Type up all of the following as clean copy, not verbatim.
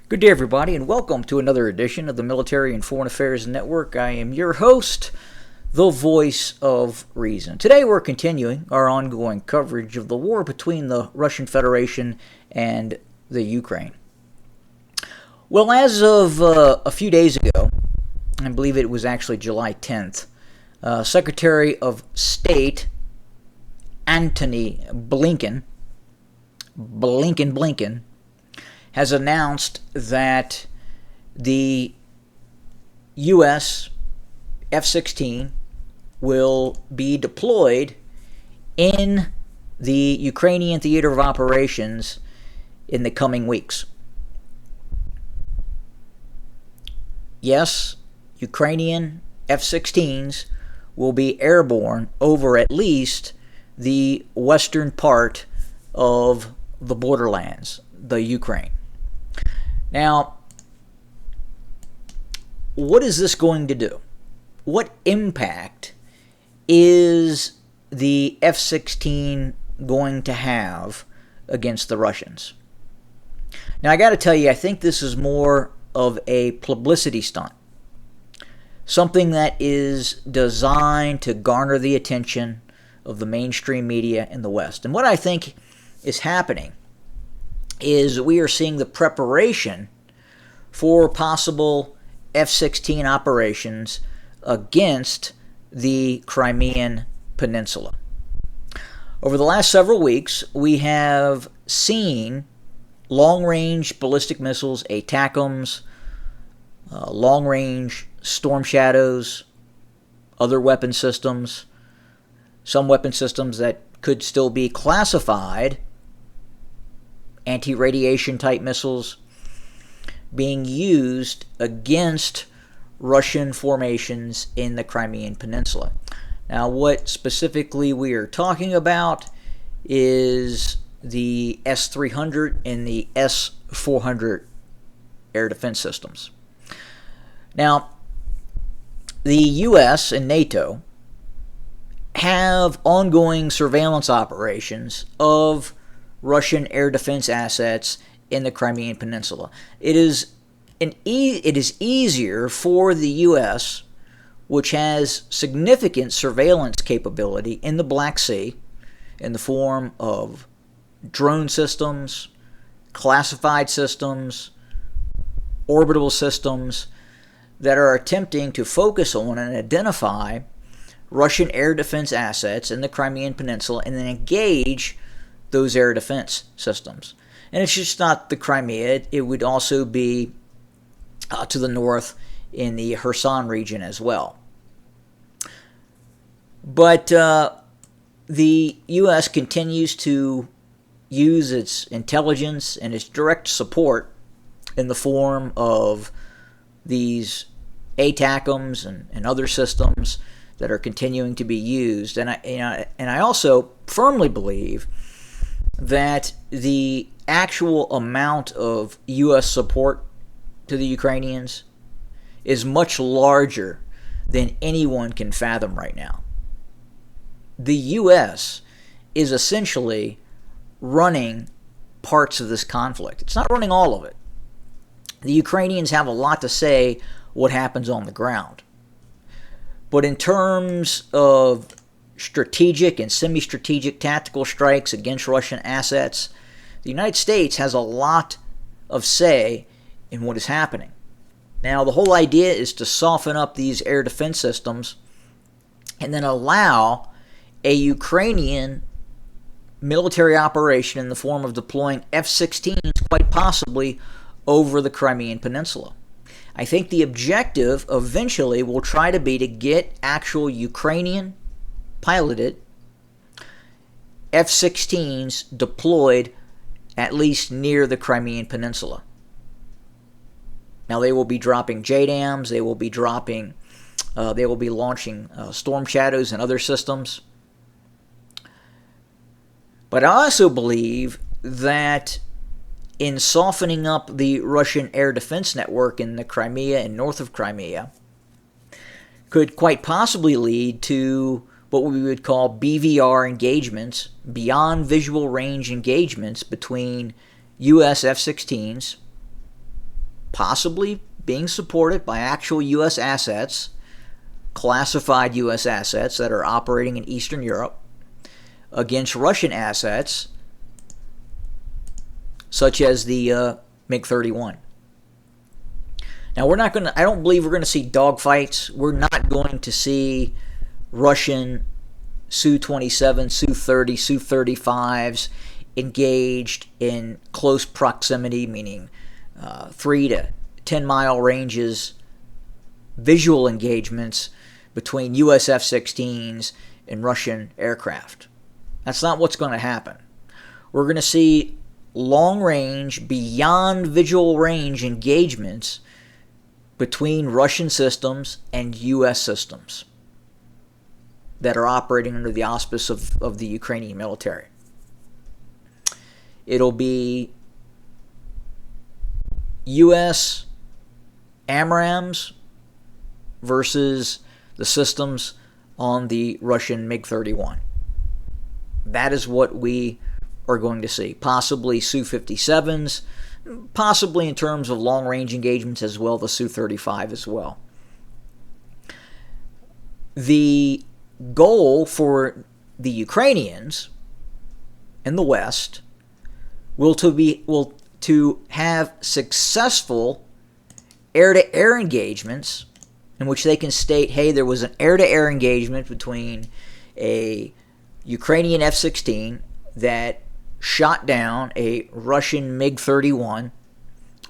Good day, everybody, and welcome to another edition of the Military and Foreign Affairs Network. I am your host, the voice of reason. Today we're continuing our ongoing coverage of the war between the Russian Federation and the Ukraine. Well, as of a few days ago, I believe it was actually July 10th, Secretary of State Antony Blinken has announced that the U.S. F-16 will be deployed in the Ukrainian theater of operations in the coming weeks. Yes, Ukrainian F-16s will be airborne over at least the western part of the borderlands, the Ukraine. Now, what is this going to do? What impact is the F-16 going to have against the Russians? Now, I got to tell you, I think this is more of a publicity stunt. Something that is designed to garner the attention of the mainstream media in the West. And what I think is happening is we are seeing the preparation for possible F-16 operations against the Crimean Peninsula. Over the last several weeks, we have seen long-range ballistic missiles, ATACMS, long-range Storm Shadows, other weapon systems, some weapon systems that could still be classified anti-radiation type missiles being used against Russian formations in the Crimean Peninsula. Now, what specifically we are talking about is the S-300 and the S-400 air defense systems. Now, the U.S. and NATO have ongoing surveillance operations of Russian air defense assets in the Crimean Peninsula. It is easier for the U.S., which has significant surveillance capability in the Black Sea in the form of drone systems, classified systems, orbital systems that are attempting to focus on and identify Russian air defense assets in the Crimean Peninsula and then engage those air defense systems. And it's just not the Crimea. It would also be to the north in the Kherson region as well. But the U.S. continues to use its intelligence and its direct support in the form of these ATACMS and other systems that are continuing to be used. And I also firmly believe that the actual amount of U.S. support to the Ukrainians is much larger than anyone can fathom right now. The U.S. is essentially running parts of this conflict. It's not running all of it. The Ukrainians have a lot to say what happens on the ground. But in terms of strategic and semi-strategic tactical strikes against Russian assets, the United States has a lot of say in what is happening. Now, the whole idea is to soften up these air defense systems and then allow a Ukrainian military operation in the form of deploying F-16s, quite possibly, over the Crimean Peninsula. I think the objective eventually will try to be to get actual Ukrainian piloted F-16s deployed at least near the Crimean Peninsula. Now, they will be dropping JDAMs, they will be launching Storm Shadows and other systems. But I also believe that in softening up the Russian air defense network in the Crimea and north of Crimea could quite possibly lead to what we would call BVR engagements, beyond visual range engagements between U.S. F-16s possibly being supported by actual U.S. assets, classified U.S. assets that are operating in Eastern Europe, against Russian assets such as the MiG-31. Now, I don't believe we're going to see dogfights. We're not going to see Russian Su-27, Su-30, Su-35s engaged in close proximity, meaning 3 to 10 mile ranges, visual engagements between US F-16s and Russian aircraft. That's not what's going to happen. We're going to see long range, beyond visual range engagements between Russian systems and US systems that are operating under the auspice of the Ukrainian military. It'll be US AMRAAMs versus the systems on the Russian MiG-31. That is what we are going to see. Possibly Su-57s, possibly in terms of long-range engagements as well, the Su-35 as well. The goal for the Ukrainians in the West will to have successful air-to-air engagements in which they can state, hey, there was an air-to-air engagement between a Ukrainian F-16 that shot down a Russian MiG-31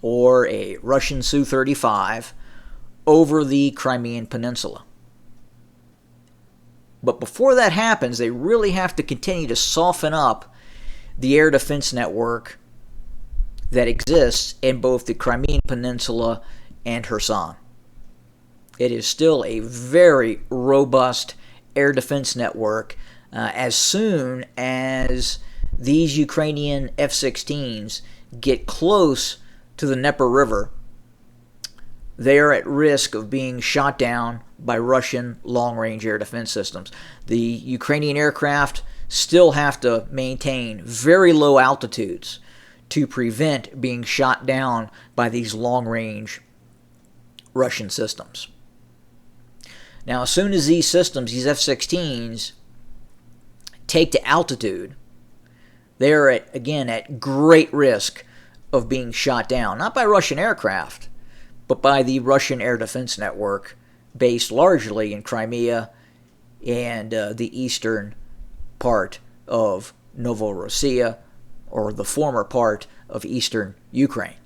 or a Russian Su-35 over the Crimean Peninsula. But before that happens, they really have to continue to soften up the air defense network that exists in both the Crimean Peninsula and Kherson. It is still a very robust air defense network. As soon as these Ukrainian F-16s get close to the Dnieper River, they are at risk of being shot down by Russian long-range air defense systems. The Ukrainian aircraft still have to maintain very low altitudes to prevent being shot down by these long-range Russian systems. Now, as soon as these systems, these F-16s, take to altitude, they are, at great risk of being shot down, not by Russian aircraft, but by the Russian air defense network based largely in Crimea and the eastern part of Novorossiya, or the former part of eastern Ukraine,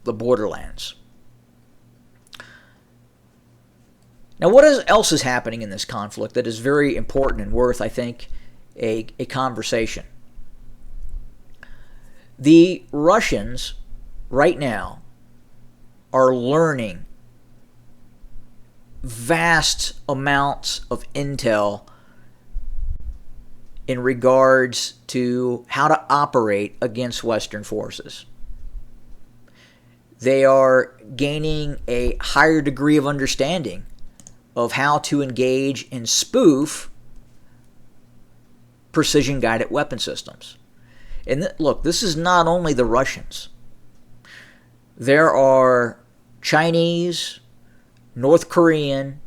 the borderlands. Now, what else is happening in this conflict that is very important and worth, I think, a conversation? The Russians, right now, are learning vast amounts of intel in regards to how to operate against Western forces. They are gaining a higher degree of understanding of how to engage and spoof precision-guided weapon systems. And look, this is not only the Russians. There are Chinese, North Korean,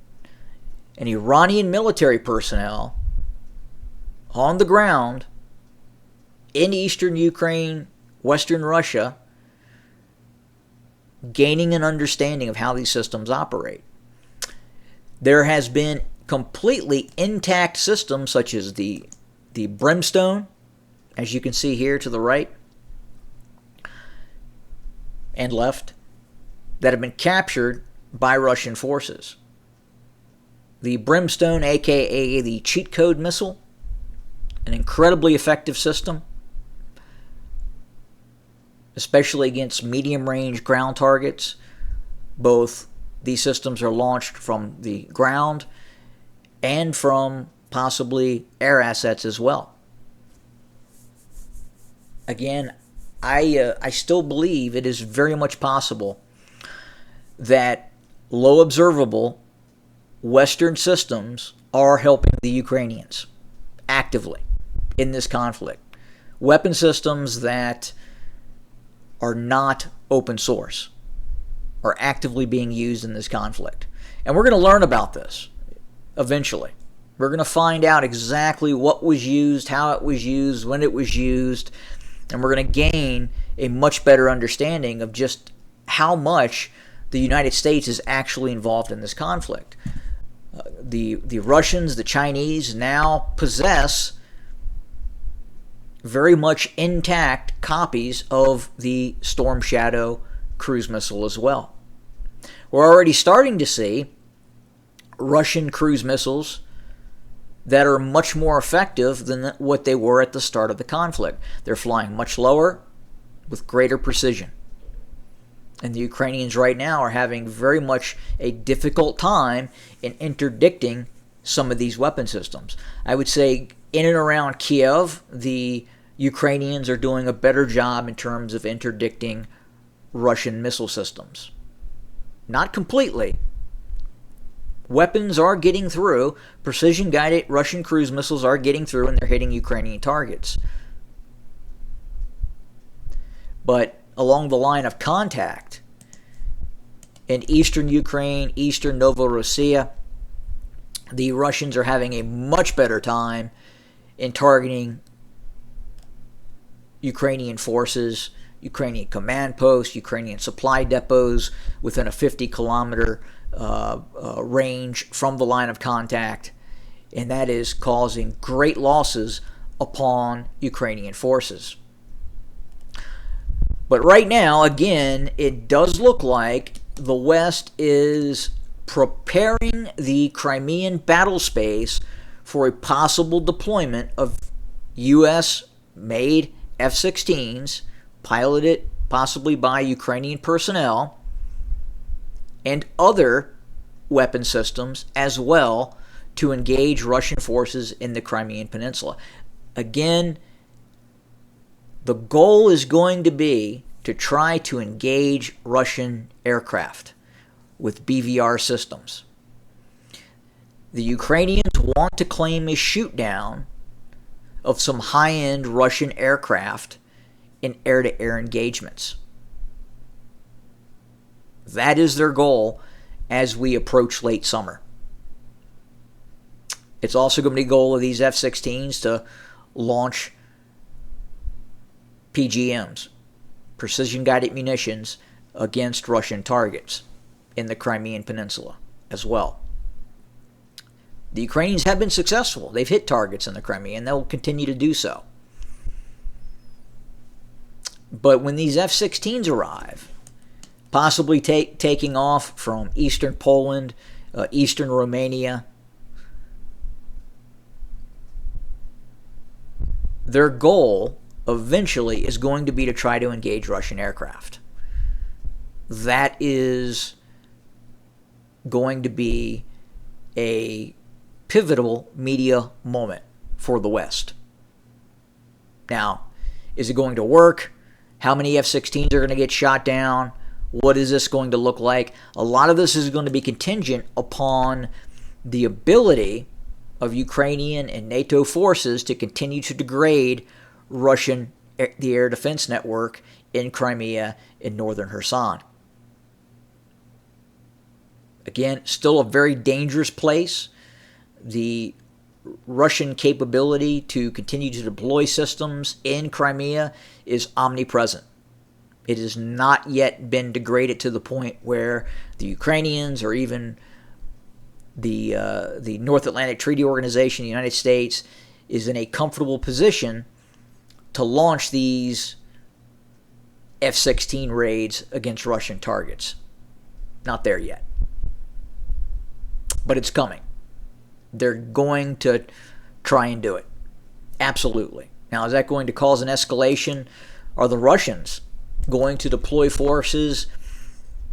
and Iranian military personnel on the ground in eastern Ukraine, western Russia, gaining an understanding of how these systems operate. There has been completely intact systems such as the Brimstone, as you can see here to the right and left, that have been captured by Russian forces. The Brimstone, aka the cheat code missile, an incredibly effective system, especially against medium-range ground targets. Both these systems are launched from the ground and from possibly air assets as well. Again, I still believe it is very much possible that low observable Western systems are helping the Ukrainians actively in this conflict. Weapon systems that are not open source. are actively being used in this conflict. And we're going to learn about this eventually. We're going to find out exactly what was used, how it was used, when it was used, and we're going to gain a much better understanding of just how much the United States is actually involved in this conflict. The Russians, the Chinese now possess very much intact copies of the Storm Shadow cruise missile as well. We're already starting to see Russian cruise missiles that are much more effective than what they were at the start of the conflict. They're flying much lower with greater precision. And the Ukrainians right now are having very much a difficult time in interdicting some of these weapon systems. I would say in and around Kiev, the Ukrainians are doing a better job in terms of interdicting Russian missile systems. Not completely. Weapons are getting through. Precision-guided Russian cruise missiles are getting through, and they're hitting Ukrainian targets. But along the line of contact in eastern Ukraine, eastern Novorossiya, the Russians are having a much better time in targeting Ukrainian forces, Ukrainian command posts, Ukrainian supply depots within a 50-kilometer range from the line of contact, and that is causing great losses upon Ukrainian forces. But right now, again, it does look like the West is preparing the Crimean battle space for a possible deployment of U.S.-made F-16s, piloted possibly by Ukrainian personnel, and other weapon systems as well to engage Russian forces in the Crimean Peninsula. Again, the goal is going to be to try to engage Russian aircraft with BVR systems. The Ukrainians want to claim a shoot-down of some high-end Russian aircraft in air-to-air engagements. That is their goal as we approach late summer. It's also going to be the goal of these F-16s to launch PGMs, precision-guided munitions, against Russian targets in the Crimean Peninsula as well. The Ukrainians have been successful. They've hit targets in the Crimea, and they'll continue to do so. But when these F-16s arrive, possibly taking off from eastern Poland, eastern Romania, their goal eventually is going to be to try to engage Russian aircraft. That is going to be a pivotal media moment for the West. Now, is it going to work? How many F-16s are going to get shot down? What is this going to look like? A lot of this is going to be contingent upon the ability of Ukrainian and NATO forces to continue to degrade the air defense network in Crimea and northern Kherson. Again, still a very dangerous place. The Russian capability to continue to deploy systems in Crimea is omnipresent. It has not yet been degraded to the point where the Ukrainians or even the North Atlantic Treaty Organization, the United States, is in a comfortable position to launch these F-16 raids against Russian targets. Not there yet. But it's coming. They're going to try and do it. Absolutely. Now, is that going to cause an escalation? Are the Russians going to deploy forces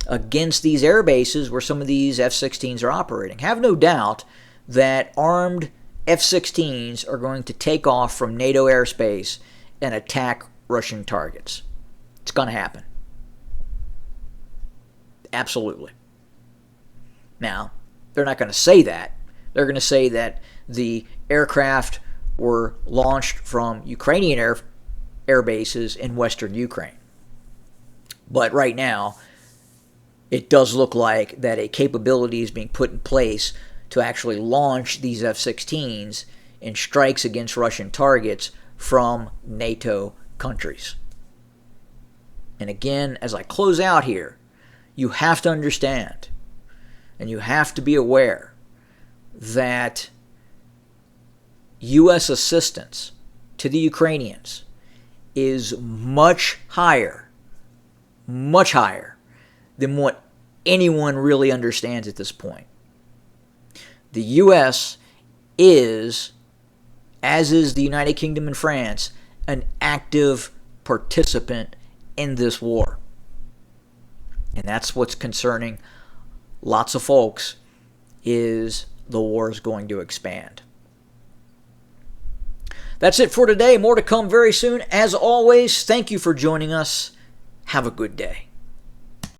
against these air bases where some of these F-16s are operating? Have no doubt that armed F-16s are going to take off from NATO airspace and attack Russian targets. It's going to happen. Absolutely. Now, they're not going to say that. They're going to say that the aircraft were launched from Ukrainian air bases in western Ukraine. But right now, it does look like that a capability is being put in place to actually launch these F-16s in strikes against Russian targets from NATO countries. And again, as I close out here, you have to understand and you have to be aware that U.S. assistance to the Ukrainians is much higher than what anyone really understands at this point. The U.S. is, as is the United Kingdom and France, an active participant in this war. And that's what's concerning lots of folks, is the war is going to expand. That's it for today. More to come very soon. As always, thank you for joining us. Have a good day.